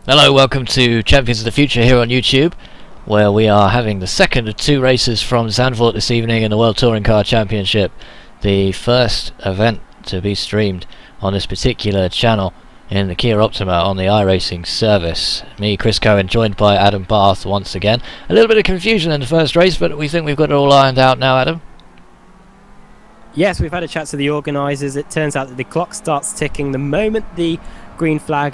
Hello, welcome to Champions of the Future here on YouTube, where we are having the second of two races from Zandvoort this evening in the World Touring Car Championship, the first event to be streamed on this particular channel in the Kia Optima on the iRacing service. Me, Chris Cohen, joined by Adam Barth once again. A little bit of confusion in the first race, but we think we've got it all ironed out now, Adam. Yes, we've had a chat to the organisers. It turns out that the clock starts ticking the moment the green flag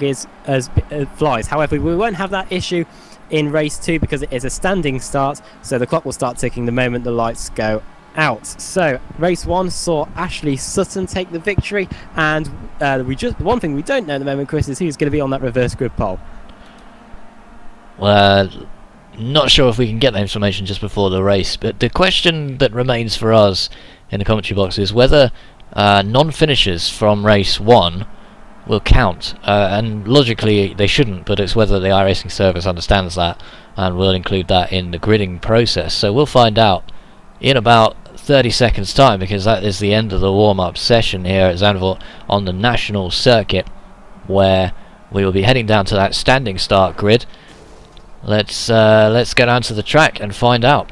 flies. However, we won't have that issue in race 2 because it is a standing start, so the clock will start ticking the moment the lights go out. So race 1 saw Ashley Sutton take the victory, and one thing we don't know at the moment, Chris, is who's going to be on that reverse grid pole. Well, not sure if we can get that information just before the race, but the question that remains for us in the commentary box is whether non-finishers from race 1 will count, and logically they shouldn't, but it's whether the iRacing service understands that and will include that in the gridding process. So we'll find out in about 30 seconds time, because that is the end of the warm-up session here at Zandvoort on the national circuit, where we will be heading down to that standing start grid. Let's go down to the track and find out.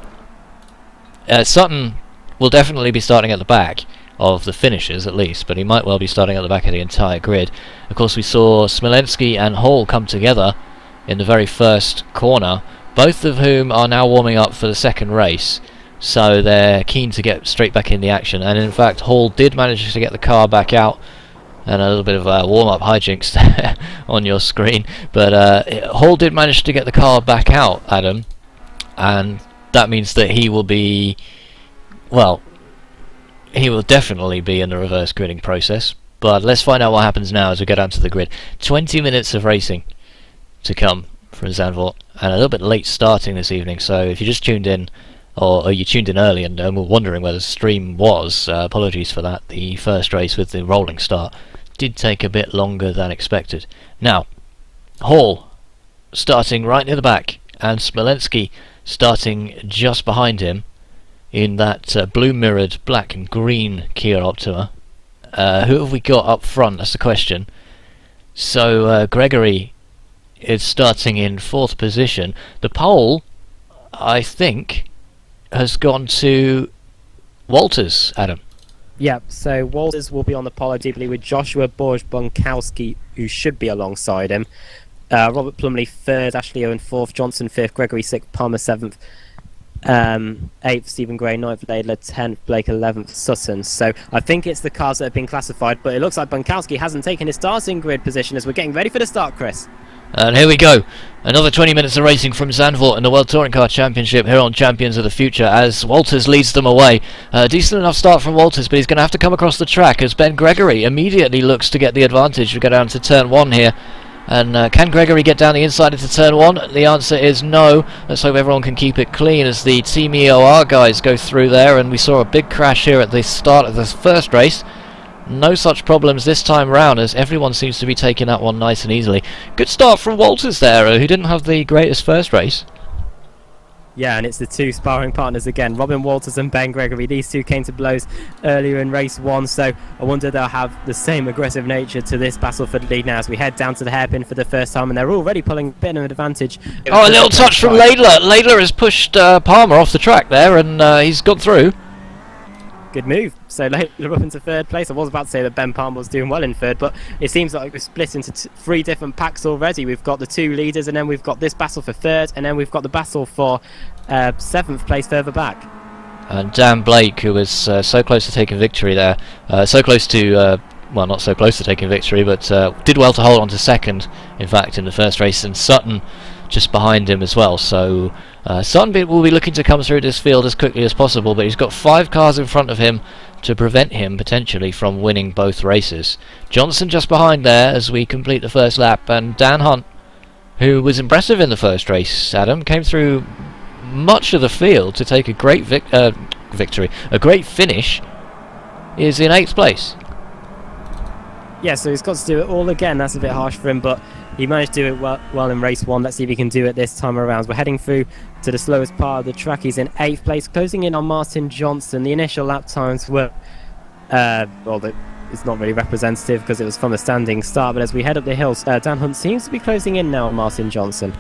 Sutton will definitely be starting at the back of the finishers at least, but he might well be starting at the back of the entire grid. Of course, we saw Smolensky and Hall come together in the very first corner, both of whom are now warming up for the second race, so they're keen to get straight back in the action. And in fact, Hall did manage to get the car back out, and a little bit of a warm-up hijinks there on your screen, but Hall did manage to get the car back out, Adam, and that means that he will be, well, he will definitely be in the reverse gridding process. But let's find out what happens now as we go down to the grid. 20 minutes of racing to come from Zandvoort, and a little bit late starting this evening, so if you just tuned in, or you tuned in early and were wondering where the stream was, apologies for that. The first race with the rolling start did take a bit longer than expected. Now, Hall starting right near the back, and Smolensky starting just behind him in that blue mirrored black and green Kia Optima. Who have we got up front? That's the question. So Gregory is starting in 4th position. The pole, I think, has gone to Walters, Adam. Yep, so Walters will be on the pole, I do believe, with Joshua Borj-Bunkowski, who should be alongside him. Robert Plumley 3rd, Ashley Owen 4th, Johnson 5th, Gregory 6th, Palmer 7th, 8th, Stephen Gray 9th, Laidler 10th, Blake 11th, Sutton. So I think it's the cars that have been classified, but it looks like Bunkowski hasn't taken his starting grid position as we're getting ready for the start, Chris. And here we go, another 20 minutes of racing from Zandvoort in the World Touring Car Championship here on Champions of the Future, as Walters leads them away. Decent enough start from Walters, but he's going to have to come across the track as Ben Gregory immediately looks to get the advantage. We go down to turn 1 here. And can Gregory get down the inside into turn 1? The answer is no. Let's hope everyone can keep it clean as the Team EOR guys go through there. And we saw a big crash here at the start of the first race. No such problems this time round, as everyone seems to be taking that one nice and easily. Good start from Walters there, who didn't have the greatest first race. Yeah, and it's the two sparring partners again, Robin Walters and Ben Gregory. These two came to blows earlier in race 1, so I wonder they'll have the same aggressive nature to this battle for the lead now as we head down to the hairpin for the first time, and they're already pulling a bit of an advantage. Oh, a little touch from Laidler. Laidler has pushed Palmer off the track there, and he's got through. Good move. So Laidler up into 3rd place. I was about to say that Ben Palmer was doing well in 3rd, but it seems like we've split into 3 different packs already. We've got the 2 leaders, and then we've got this battle for 3rd, and then we've got the battle for 7th place further back. And Dan Blake, who was so close to taking victory there, so close to, well, not so close to taking victory, but did well to hold on to 2nd, in fact, in the first race, and Sutton just behind him as well. So Sutton will be looking to come through this field as quickly as possible, but he's got 5 cars in front of him to prevent him potentially from winning both races. Johnson just behind there as we complete the first lap, and Dan Hunt, who was impressive in the first race, Adam, came through much of the field to take a great victory, a great finish, is in 8th place. Yeah, so he's got to do it all again. That's a bit harsh for him, but he managed to do it well in race 1. Let's see if he can do it this time around. We're heading through to the slowest part of the track. He's in 8th place, closing in on Martin Johnson. The initial lap times were, well, it's not really representative because it was from a standing start. But as we head up the hills, Dan Hunt seems to be closing in now on Martin Johnson.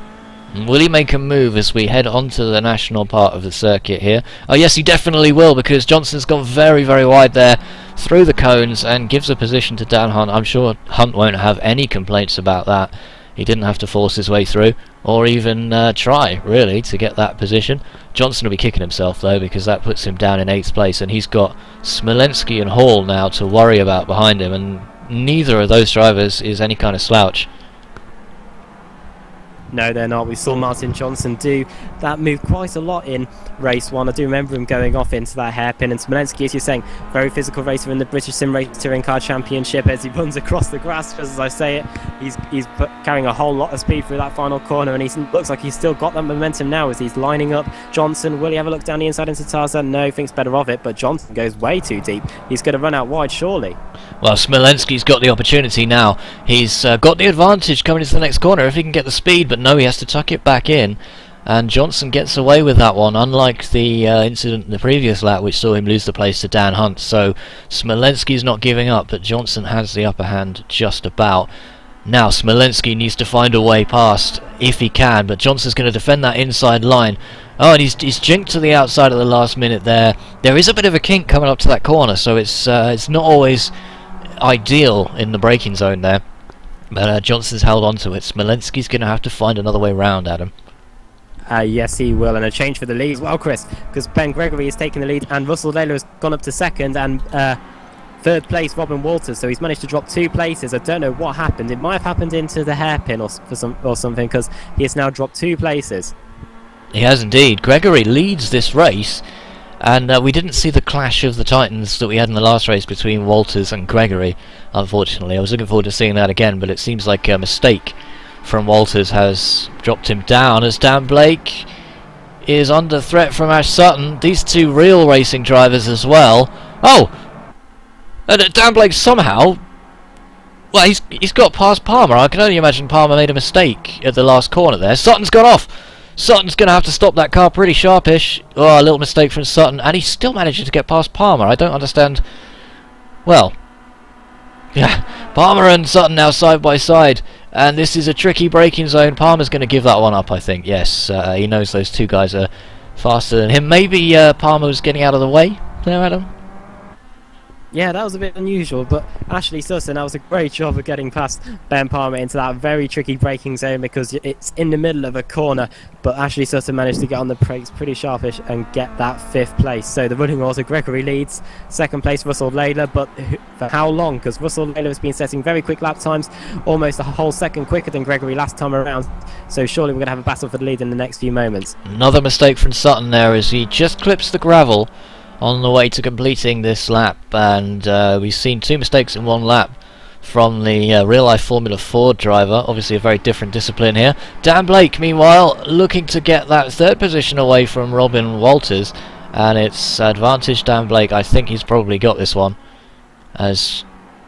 Will he make a move as we head onto the national part of the circuit here? Oh yes, he definitely will, because Johnson's gone very, very wide there through the cones and gives a position to Dan Hunt. I'm sure Hunt won't have any complaints about that. He didn't have to force his way through, or even try, really, to get that position. Johnson will be kicking himself, though, because that puts him down in 8th place, and he's got Smolenski and Hall now to worry about behind him, and neither of those drivers is any kind of slouch. No, they're not. We saw Martin Johnson do that move quite a lot in race 1. I do remember him going off into that hairpin. And Smolenski, as you're saying, very physical racer in the British Sim Race Touring Car Championship. As he runs across the grass, just as I say it, he's carrying a whole lot of speed through that final corner, and he looks like he's still got that momentum now as he's lining up. Johnson, will he have a look down the inside into Tarzan? No, thinks better of it, but Johnson goes way too deep. He's going to run out wide, surely. Well, Smolenski's got the opportunity now. He's got the advantage coming into the next corner if he can get the speed, but no, he has to tuck it back in, and Johnson gets away with that one, unlike the incident in the previous lap which saw him lose the place to Dan Hunt. So Smolenski's not giving up, but Johnson has the upper hand just about. Now Smolenski needs to find a way past if he can, but Johnson's going to defend that inside line. Oh, and he's jinked to the outside at the last minute there. There is a bit of a kink coming up to that corner, so it's not always ideal in the braking zone there. But Johnson's held on to it. Smolenski's going to have to find another way round, Adam. Yes, he will, and a change for the lead as well, Chris, because Ben Gregory is taking the lead, and Russell Taylor has gone up to 2nd, and 3rd place Robin Walters, so he's managed to drop 2 places. I don't know what happened. It might have happened into the hairpin or something, because he has now dropped 2 places. He has indeed. Gregory leads this race, and we didn't see the clash of the Titans that we had in the last race between Walters and Gregory, unfortunately. I was looking forward to seeing that again, but it seems like a mistake from Walters has dropped him down, as Dan Blake is under threat from Ash Sutton. These 2 real racing drivers as well. Oh! And Dan Blake somehow... Well, he's got past Palmer. I can only imagine Palmer made a mistake at the last corner there. Sutton's gone off! Sutton's going to have to stop that car pretty sharpish. Oh, a little mistake from Sutton, and he's still managing to get past Palmer. I don't understand. Well, yeah, Palmer and Sutton now side by side, and this is a tricky braking zone. Palmer's going to give that one up, I think. Yes, he knows those 2 guys are faster than him. Maybe Palmer was getting out of the way there, Adam? Yeah, that was a bit unusual, but Ashley Sutton, that was a great job of getting past Ben Palmer into that very tricky braking zone, because it's in the middle of a corner, but Ashley Sutton managed to get on the brakes pretty sharpish and get that 5th place. So the running order, Gregory leads, 2nd place Russell Taylor, but for how long? Because Russell Taylor has been setting very quick lap times, almost a whole second quicker than Gregory last time around, so surely we're going to have a battle for the lead in the next few moments. Another mistake from Sutton there as he just clips the gravel on the way to completing this lap, and we've seen 2 mistakes in 1 lap from the real-life Formula Ford driver. Obviously a very different discipline here. Dan Blake, meanwhile, looking to get that 3rd position away from Robin Walters, and it's advantage Dan Blake. I think he's probably got this one, as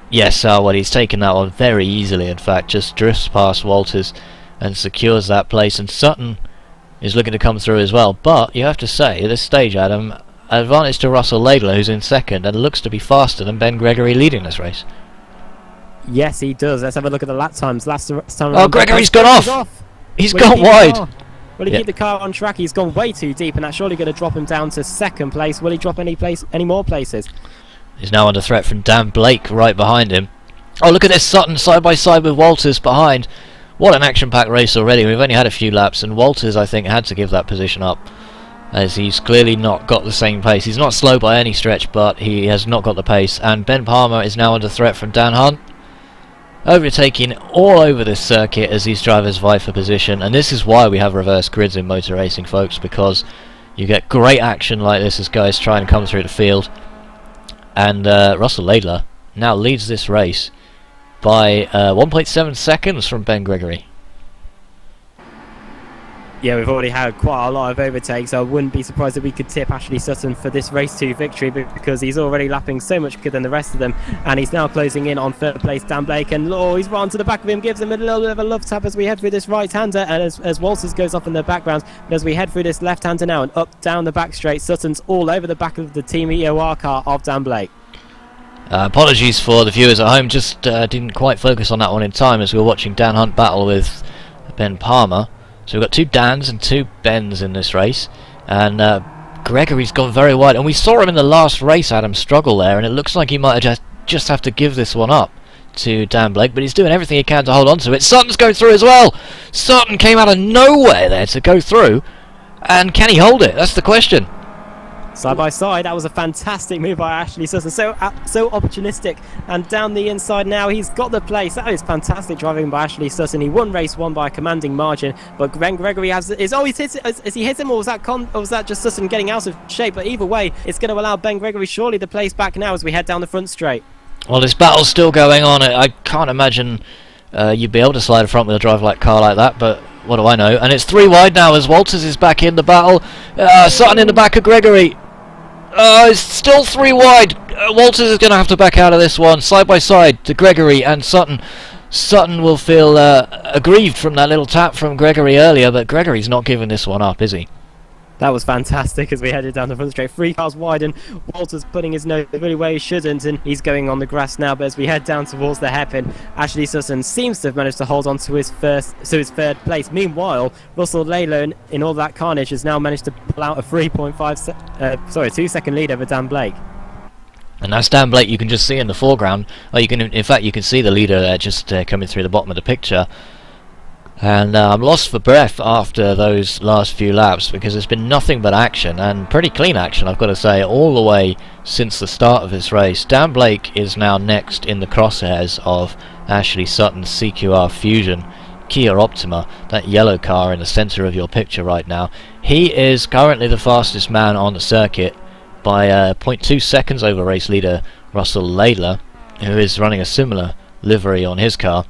yes, well, he's taken that one very easily. In fact, just drifts past Walters and secures that place, and Sutton is looking to come through as well. But you have to say, at this stage, Adam, advantage to Russell Laidler, who's in 2nd and looks to be faster than Ben Gregory leading this race. Yes, he does. Let's have a look at the lap times. Last time oh, Gregory's gone off! He's gone wide! Will he keep the car on track? He's gone way too deep, and that's surely going to drop him down to 2nd place. Will he drop any more places? He's now under threat from Dan Blake right behind him. Oh, look at this, Sutton side by side with Walters behind. What an action-packed race already. We've only had a few laps, and Walters, I think, had to give that position up, as he's clearly not got the same pace. He's not slow by any stretch, but he has not got the pace. And Ben Palmer is now under threat from Dan Hunt, overtaking all over this circuit as these drivers vie for position. And this is why we have reverse grids in motor racing, folks, because you get great action like this as guys try and come through the field. And Russell Laidler now leads this race by 1.7 seconds from Ben Gregory. Yeah, we've already had quite a lot of overtakes. I wouldn't be surprised if we could tip Ashley Sutton for this race 2 victory, because he's already lapping so much quicker than the rest of them, and he's now closing in on 3rd place Dan Blake, and he's run to the back of him, gives him a little bit of a love tap as we head through this right-hander, and as Walters goes off in the background, but as we head through this left-hander now and up down the back straight, Sutton's all over the back of the Team EOR car of Dan Blake. Apologies for the viewers at home, just didn't quite focus on that one in time as we were watching Dan Hunt battle with Ben Palmer. So we've got 2 Dans and 2 Bens in this race, and Gregory's gone very wide, and we saw him in the last race, Adam, struggle there, and it looks like he might just have to give this one up to Dan Blake, but he's doing everything he can to hold on to it. Sutton's going through as well. Sutton came out of nowhere there to go through, and can he hold it? That's the question. Side by side, that was a fantastic move by Ashley Sutton. So opportunistic, and down the inside now, he's got the place. That is fantastic driving by Ashley Sutton. He won race 1 by a commanding margin, but Ben Gregory has he hit him, or was that just Sutton getting out of shape? But either way, it's going to allow Ben Gregory surely the place back now as we head down the front straight. Well, this battle's still going on. I can't imagine you'd be able to slide a front-wheel drive car like that, but what do I know? And it's 3 wide now as Walters is back in the battle. Sutton in the back of Gregory. It's still 3 wide. Walters is going to have to back out of this one. Side by side to Gregory and Sutton. Sutton will feel aggrieved from that little tap from Gregory earlier, but Gregory's not giving this one up, is he? That was fantastic as we headed down the front straight. 3 cars wide, and Walters putting his nose really where he shouldn't, and he's going on the grass now. But as we head down towards the hairpin, Ashley Sutton seems to have managed to hold on to his third place. Meanwhile, Russell Laylow, in all that carnage, has now managed to pull out a 2-second lead over Dan Blake. And that's Dan Blake. You can just see in the foreground. Well, you can see the leader there just coming through the bottom of the picture. And I'm lost for breath after those last few laps because there's been nothing but action, and pretty clean action, I've got to say, all the way since the start of this race. Dan Blake is now next in the crosshairs of Ashley Sutton's CQR Fusion Kia Optima, that yellow car in the centre of your picture right now. He is currently the fastest man on the circuit by 0.2 seconds over race leader Russell Laylow, who is running a similar livery on his car,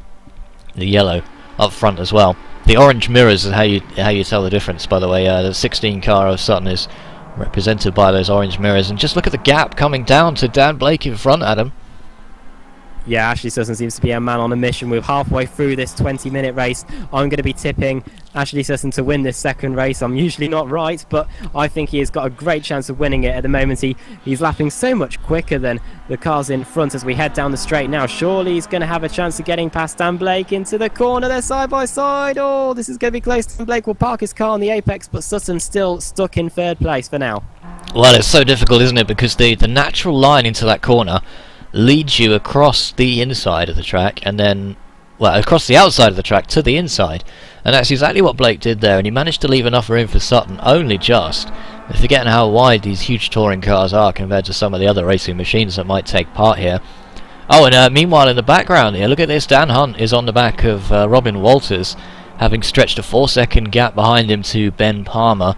the yellow, up front as well. The orange mirrors is how you tell the difference, by the way. The 16 car of Sutton is represented by those orange mirrors, and just look at the gap coming down to Dan Blake in front, Adam. Yeah, Ashley Sutton seems to be a man on a mission. We're halfway through this 20-minute race. I'm going to be tipping Ashley Sutton to win this second race. I'm usually not right, but I think he has got a great chance of winning it at the moment. He's lapping so much quicker than the cars in front as we head down the straight now. Surely he's going to have a chance of getting past Dan Blake into the corner. They're side by side. Oh, this is going to be close. Dan Blake will park his car on the apex, but Sutton's still stuck in third place for now. Well, it's so difficult, isn't it? Because the natural line into that corner leads you across the inside of the track and then, well, across the outside of the track to the inside, and that's exactly what Blake did there, and he managed to leave enough room for Sutton, only just. Forgetting how wide these huge touring cars are compared to some of the other racing machines that might take part here. Oh, and meanwhile in the background here, look at this, Dan Hunt is on the back of Robin Walters, having stretched a 4-second gap behind him to Ben Palmer,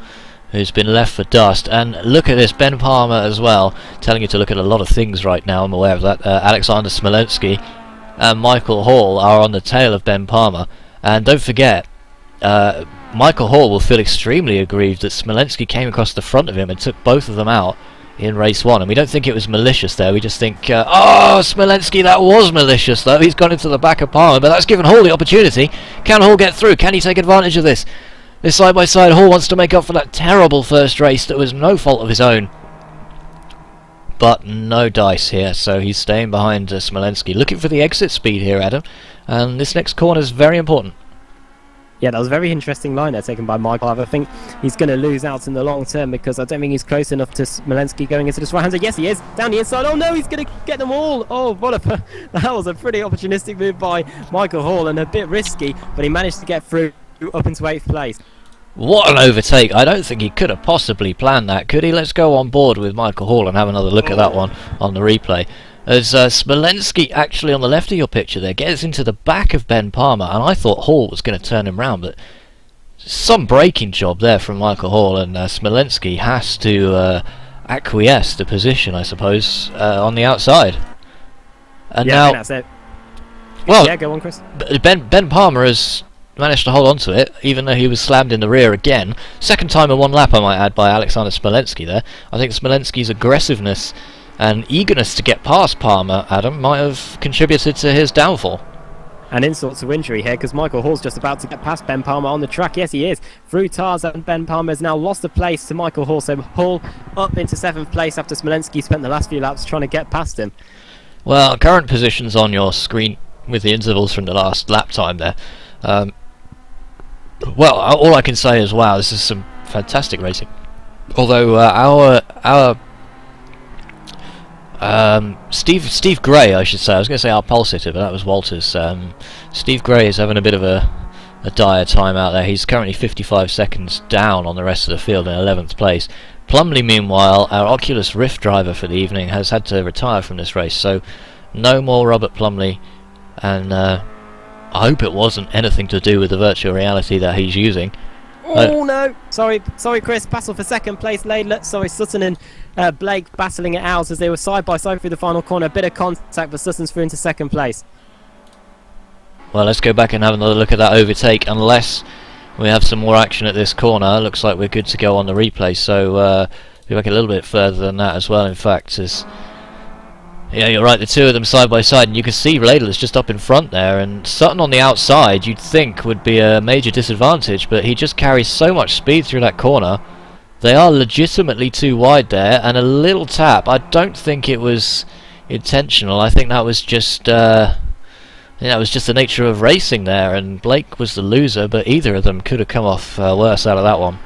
who's been left for dust. And look at this, Ben Palmer as well, telling you to look at a lot of things right now, I'm aware of that. Alexander Smolensky and Michael Hall are on the tail of Ben Palmer, and don't forget, Michael Hall will feel extremely aggrieved that Smolensky came across the front of him and took both of them out in race 1, and we don't think it was malicious there. We just think, oh, Smolensky, that was malicious though. He's gone into the back of Palmer, but that's given Hall the opportunity. Can Hall get through? Can he take advantage of this? This side-by-side, Hall wants to make up for that terrible first race that was no fault of his own. But no dice here, so he's staying behind Smolensky. Looking for the exit speed here, Adam. And this next corner is very important. Yeah, that was a very interesting line there taken by Michael. I think he's going to lose out in the long term because I don't think he's close enough to Smolensky going into this right-hander. Yes, he is. Down the inside. Oh, no, he's going to get them all. Oh, that was a pretty opportunistic move by Michael Hall and a bit risky, but he managed to get through up into 8th place. What an overtake. I don't think he could have possibly planned that, could he? Let's go on board with Michael Hall and have another look at that one on the replay. As Smolensky, actually on the left of your picture there, gets into the back of Ben Palmer, and I thought Hall was going to turn him round, but some braking job there from Michael Hall, and Smolensky has to acquiesce the position, I suppose, on the outside. And yeah, now, I think that's it. Well, yeah, go on, Chris. Ben Palmer has managed to hold on to it, even though he was slammed in the rear again. Second time in one lap, I might add, by Alexander Smolensky there. I think Smolensky's aggressiveness and eagerness to get past Palmer, Adam, might have contributed to his downfall. An insult to injury here, because Michael Hall's just about to get past Ben Palmer on the track. Yes, he is. Through Tars, and Ben Palmer has now lost the place to Michael Hall. So Hall up into 7th place after Smolensky spent the last few laps trying to get past him. Well, current positions on your screen with the intervals from the last lap time there. Well, all I can say is, wow, this is some fantastic racing. Although our Steve Gray, I should say. I was going to say our pole sitter, but that was Walters. Steve Gray is having a bit of a dire time out there. He's currently 55 seconds down on the rest of the field in 11th place. Plumley, meanwhile, our Oculus Rift driver for the evening, has had to retire from this race, so no more Robert Plumley, and I hope it wasn't anything to do with the virtual reality that he's using. Oh no! Sorry, Chris. Battle for second place. Laidler, Sutton and Blake battling it out as they were side by side through the final corner. A bit of contact, but Sutton's through into second place. Well, let's go back and have another look at that overtake, unless we have some more action at this corner. Looks like we're good to go on the replay, so be back a little bit further than that as well, in fact. Yeah, you're right, the two of them side by side, and you can see Laidler's just up in front there, and Sutton on the outside you'd think would be a major disadvantage, but he just carries so much speed through that corner. They are legitimately too wide there, and a little tap. I don't think it was intentional. I think that was just the nature of racing there, and Blake was the loser, but either of them could have come off worse out of that one.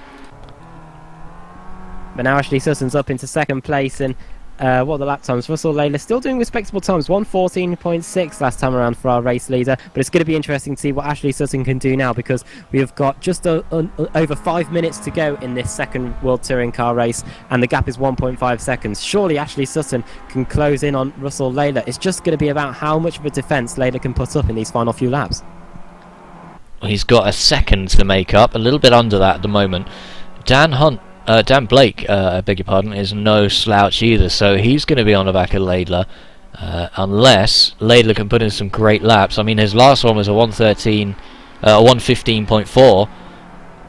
But now Ashley Sutton's up into second place, and what are the lap times? Russell Laidler still doing respectable times, 1:14.6 last time around for our race leader, but it's going to be interesting to see what Ashley Sutton can do now, because we have got just over 5 minutes to go in this second World Touring Car race, and the gap is 1.5 seconds. Surely Ashley Sutton can close in on Russell Laidler. It's just going to be about how much of a defence Laidler can put up in these final few laps. Well, he's got a second to make up, a little bit under that at the moment. Dan Blake, I beg your pardon, is no slouch either, so he's going to be on the back of Laidler, unless Laidler can put in some great laps. I mean, his last one was a 1:15.4,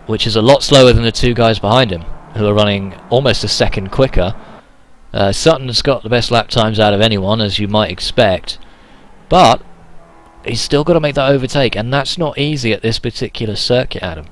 which is a lot slower than the two guys behind him, who are running almost a second quicker. Sutton's got the best lap times out of anyone, as you might expect, but he's still got to make that overtake, and that's not easy at this particular circuit, Adam.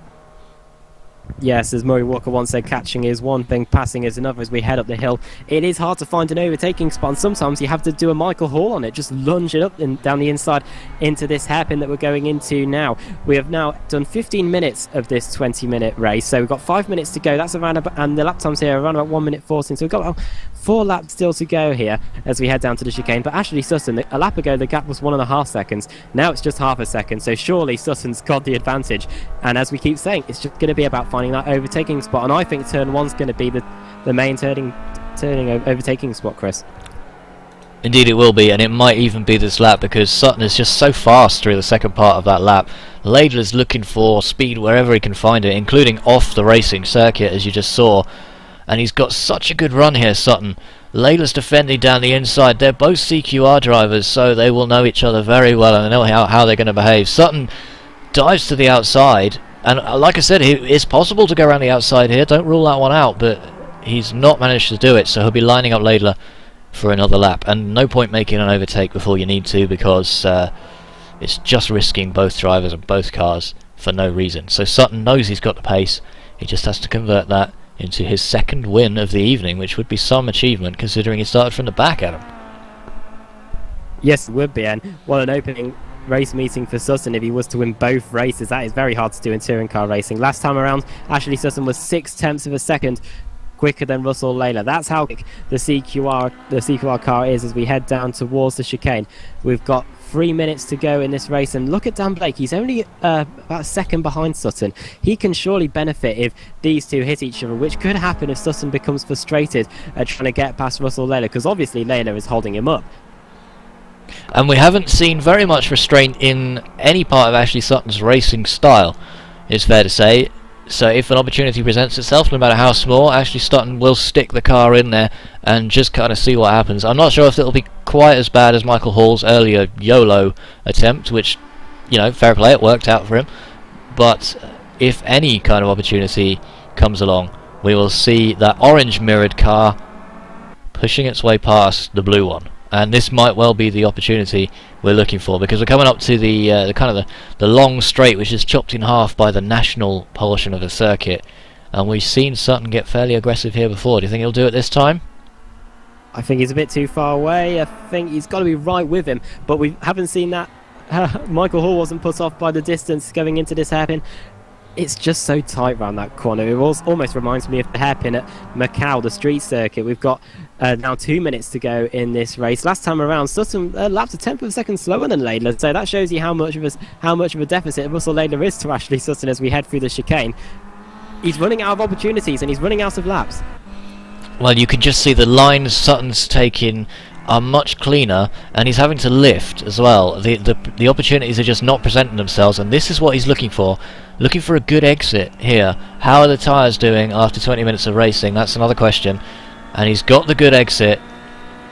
Yes, as Murray Walker once said, catching is one thing, passing is another. As we head up the hill, it is hard to find an overtaking spot, and sometimes you have to do a Michael Hall on it, just lunge it up and down the inside into this hairpin that we're going into now. We have now done 15 minutes of this 20-minute race, so we've got 5 minutes to go. That's around about, and the lap times here are around about 1:14, so we've got about 4 laps still to go here as we head down to the chicane. But Ashley Sutton, a lap ago the gap was 1.5 seconds, now it's just half a second, so surely Sutton's got the advantage, and as we keep saying, it's just going to be about finding that overtaking spot, and I think turn one's going to be the main turning overtaking spot, Chris. Indeed it will be, and it might even be this lap, because Sutton is just so fast through the second part of that lap. Laidler's looking for speed wherever he can find it, including off the racing circuit, as you just saw, and he's got such a good run here, Sutton. Laidler's defending down the inside. They're both CQR drivers, so they will know each other very well, and they know how they're going to behave. Sutton dives to the outside, and like I said, it's possible to go around the outside here, don't rule that one out, but he's not managed to do it, so he'll be lining up Laidler for another lap, and no point making an overtake before you need to, because it's just risking both drivers and both cars for no reason. So Sutton knows he's got the pace, he just has to convert that into his second win of the evening, which would be some achievement considering he started from the back, Adam. Yes, it would be, and what an opening race meeting for Sutton if he was to win both races. That is very hard to do in touring car racing. Last time around, Ashley Sutton was 0.6 of a second quicker than Russell Laidler. That's how quick the CQR car is as we head down towards the chicane. We've got 3 minutes to go in this race, and look at Dan Blake. He's only about a second behind Sutton. He can surely benefit if these two hit each other, which could happen if Sutton becomes frustrated trying to get past Russell Laidler, because obviously Laidler is holding him up. And we haven't seen very much restraint in any part of Ashley Sutton's racing style, it's fair to say. So if an opportunity presents itself, no matter how small, Ashley Sutton will stick the car in there and just kind of see what happens. I'm not sure if it'll be quite as bad as Michael Hall's earlier YOLO attempt, which, you know, fair play, it worked out for him. But if any kind of opportunity comes along, we will see that orange mirrored car pushing its way past the blue one. And this might well be the opportunity we're looking for, because we're coming up to the long straight, which is chopped in half by the national portion of the circuit, and we've seen Sutton get fairly aggressive here before. Do you think he'll do it this time? I think he's a bit too far away. I think he's got to be right with him, but we haven't seen that. Michael Hall wasn't put off by the distance going into this hairpin. It's just so tight around that corner. It almost reminds me of the hairpin at Macau, the street circuit. We've got now 2 minutes to go in this race. Last time around, Sutton lapped a tenth of a second slower than Laidler, so that shows you how much of a deficit Russell Laidler is to Ashley Sutton as we head through the chicane. He's running out of opportunities and he's running out of laps. Well, you can just see the lines Sutton's taking are much cleaner, and he's having to lift as well. The opportunities are just not presenting themselves, and this is what he's looking for a good exit here. How are the tyres doing after 20 minutes of racing? That's another question. And he's got the good exit.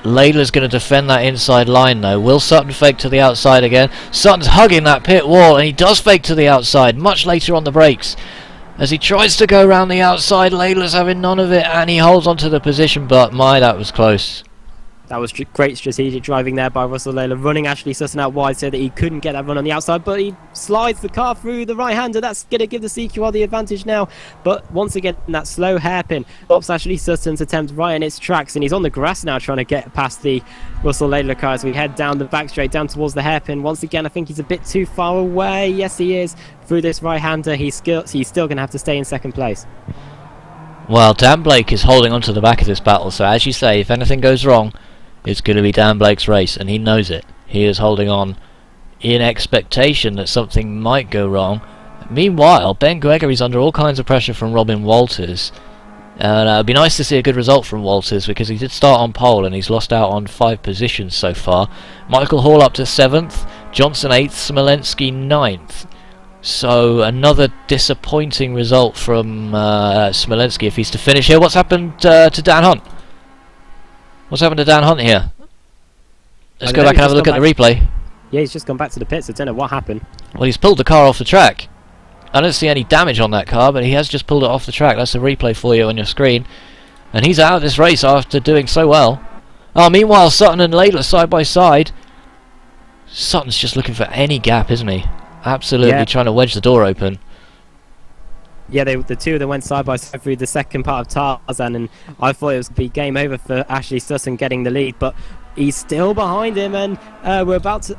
Laidler's going to defend that inside line though. Will Sutton fake to the outside again? Sutton's hugging that pit wall, and he does fake to the outside much later on the brakes. As he tries to go around the outside, Laidler's having none of it, and he holds onto the position, but my, that was close. That was great strategic driving there by Russell Laidler, running Ashley Sutton out wide so that he couldn't get that run on the outside, but he slides the car through the right-hander. That's going to give the CQR the advantage now, but once again, that slow hairpin stops Ashley Sutton's attempt right in its tracks, and he's on the grass now trying to get past the Russell Laidler car as we head down the back straight, down towards the hairpin. Once again, I think he's a bit too far away. Yes, he is. Through this right-hander, he's still going to have to stay in second place. Well, Dan Blake is holding on to the back of this battle, so as you say, if anything goes wrong, it's going to be Dan Blake's race, and he knows it. He is holding on in expectation that something might go wrong. Meanwhile, Ben Gregory's under all kinds of pressure from Robin Walters. And it'd be nice to see a good result from Walters, because he did start on pole and he's lost out on 5 positions so far. Michael Hall up to 7th, Johnson 8th, Smolensky 9th. So another disappointing result from Smolensky if he's to finish here. What's happened to Dan Hunt? What's happened to Dan Hunt here? Let's go back and have a look at the replay. Yeah, he's just gone back to the pits. I don't know what happened. Well, he's pulled the car off the track. I don't see any damage on that car, but he has just pulled it off the track. That's a replay for you on your screen. And he's out of this race after doing so well. Oh, meanwhile, Sutton and Laidler side by side. Sutton's just looking for any gap, isn't he? Absolutely trying to wedge the door open. Yeah, the two of them went side by side through the second part of Tarzan, and I thought it was be game over for Ashley Sutton getting the lead, but he's still behind him, and we're about to.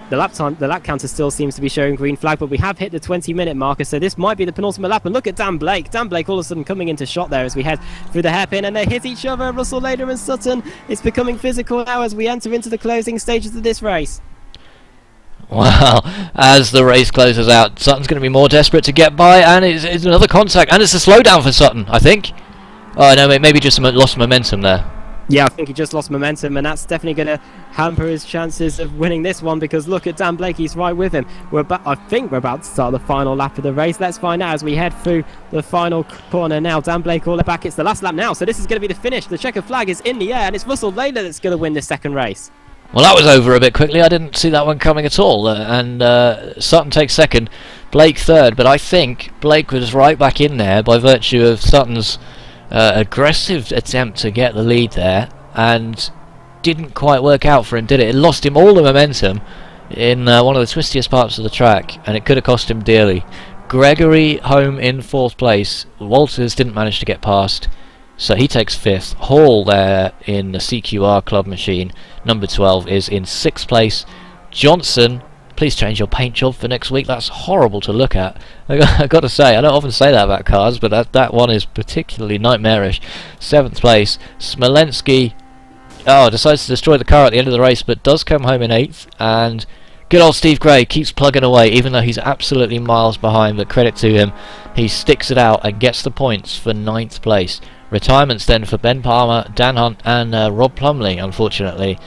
The lap counter still seems to be showing green flag, but we have hit the 20-minute marker, so this might be the penultimate lap. And look at Dan Blake. Dan Blake all of a sudden coming into shot there as we head through the hairpin, and they hit each other. Russell Laidler and Sutton. It's becoming physical now as we enter into the closing stages of this race. Well, as the race closes out, Sutton's going to be more desperate to get by, and it's another contact, and it's a slowdown for Sutton, I think. Oh no, maybe just lost momentum there. Yeah, I think he just lost momentum, and that's definitely going to hamper his chances of winning this one, because look at Dan Blake, he's right with him. I think we're about to start the final lap of the race. Let's find out as we head through the final corner now. Dan Blake all the way back. It's the last lap now, so this is going to be the finish. The checkered flag is in the air, and it's Russell Laidler that's going to win this second race. Well, that was over a bit quickly. I didn't see that one coming at all. And Sutton takes second, Blake third. But I think Blake was right back in there by virtue of Sutton's aggressive attempt to get the lead there. And didn't quite work out for him, did it? It lost him all the momentum in one of the twistiest parts of the track. And it could have cost him dearly. Gregory home in 4th place. Walters didn't manage to get past. So he takes 5th. Hall there in the CQR club machine, number 12, is in 6th place. Johnson, please change your paint job for next week. That's horrible to look at. I got to say, I don't often say that about cars, but that one is particularly nightmarish. 7th place. Smolensky decides to destroy the car at the end of the race, but does come home in 8th. And good old Steve Gray keeps plugging away, even though he's absolutely miles behind, but credit to him. He sticks it out and gets the points for 9th place. Retirements then for Ben Palmer, Dan Hunt and Rob Plumley, unfortunately.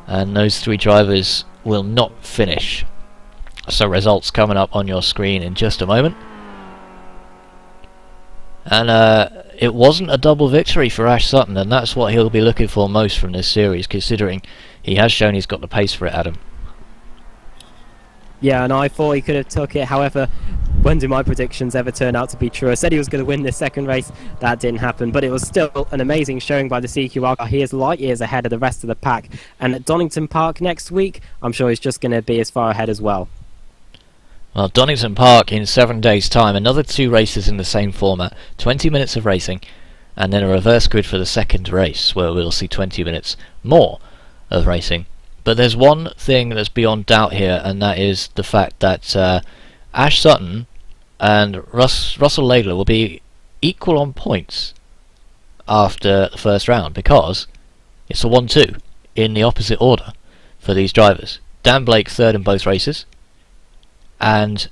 And those 3 drivers will not finish. So results coming up on your screen in just a moment. And it wasn't a double victory for Ash Sutton, and that's what he'll be looking for most from this series, considering he has shown he's got the pace for it, Adam. Yeah, and I thought he could have took it. However, when do my predictions ever turn out to be true? I said he was going to win this second race. That didn't happen, but it was still an amazing showing by the CQR car. He is light years ahead of the rest of the pack. And at Donington Park next week, I'm sure he's just going to be as far ahead as well. Well, Donington Park in 7 days' time. Another 2 races in the same format. 20 minutes of racing. and then a reverse grid for the second race, where we'll see 20 minutes more of racing. But there's one thing that's beyond doubt here, and that is the fact that Ash Sutton and Russell Laidler will be equal on points after the first round, because it's a 1-2 in the opposite order for these drivers. Dan Blake third in both races, and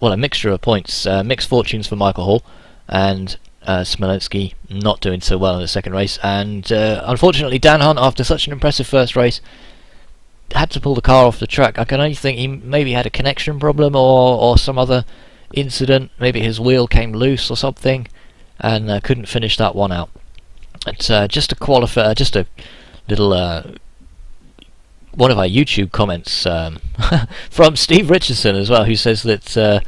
well, a mixture of points, mixed fortunes for Michael Hall, and Smolenski not doing so well in the second race, and unfortunately Dan Hunt, after such an impressive first race, had to pull the car off the track. I can only think he maybe had a connection problem or some other incident. Maybe his wheel came loose or something, and couldn't finish that one out. It's just a qualifier, just a little one of our YouTube comments from Steve Richardson as well, who says that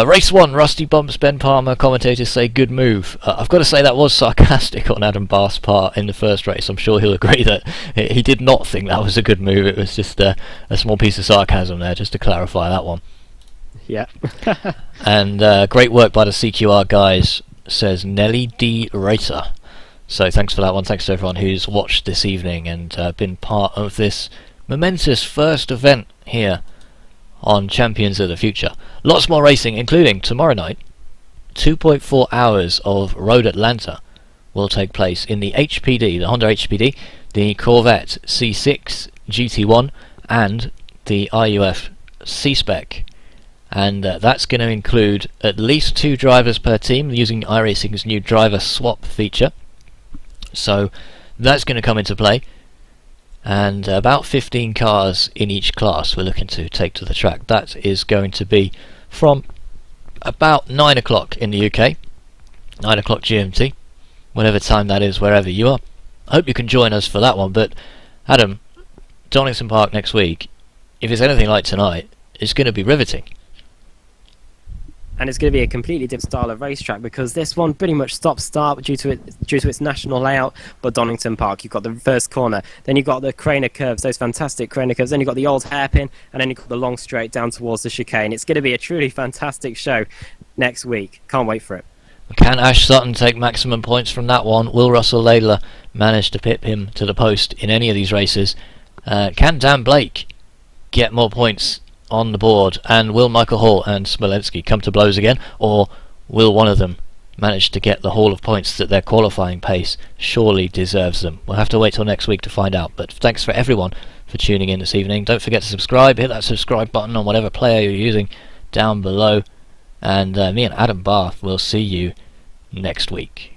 race 1, Rusty bumps Ben Palmer, commentators say good move. I've got to say that was sarcastic on Adam Bath's part in the first race. I'm sure he'll agree that he did not think that was a good move. It was just a small piece of sarcasm there, just to clarify that one. Yeah. And great work by the CQR guys, says Nelly D. Racer. So thanks for that one. Thanks to everyone who's watched this evening and been part of this momentous first event here on Champions of the Future. Lots more racing, including tomorrow night. 2.4 hours of Road Atlanta will take place in the HPD, the Honda HPD, the Corvette C6 GT1, and the IUF C-Spec. And that's going to include at least 2 drivers per team using iRacing's new driver swap feature. So that's going to come into play, and about 15 cars in each class we're looking to take to the track. That is going to be from about 9 o'clock in the UK, 9 o'clock GMT, whatever time that is wherever you are. I hope you can join us for that one. But Adam, Donington Park next week, if it's anything like tonight, it's going to be riveting. And it's going to be a completely different style of racetrack, because this one pretty much stop-start due to its national layout. But Donington Park, you've got the first corner, then you've got the Craner curves, those fantastic Craner curves, then you've got the old hairpin, and then you've got the long straight down towards the chicane. It's going to be a truly fantastic show next week. Can't wait for it. Can Ash Sutton take maximum points from that one? Will Russell Laidler manage to pip him to the post in any of these races? Can Dan Blake get more points on the board, and will Michael Hall and Smolenski come to blows again, or will one of them manage to get the haul of points that their qualifying pace surely deserves them? We'll have to wait till next week to find out. But thanks for everyone for tuning in this evening. Don't forget to subscribe, hit that subscribe button on whatever player you're using down below, and me and Adam Bath will see you next week.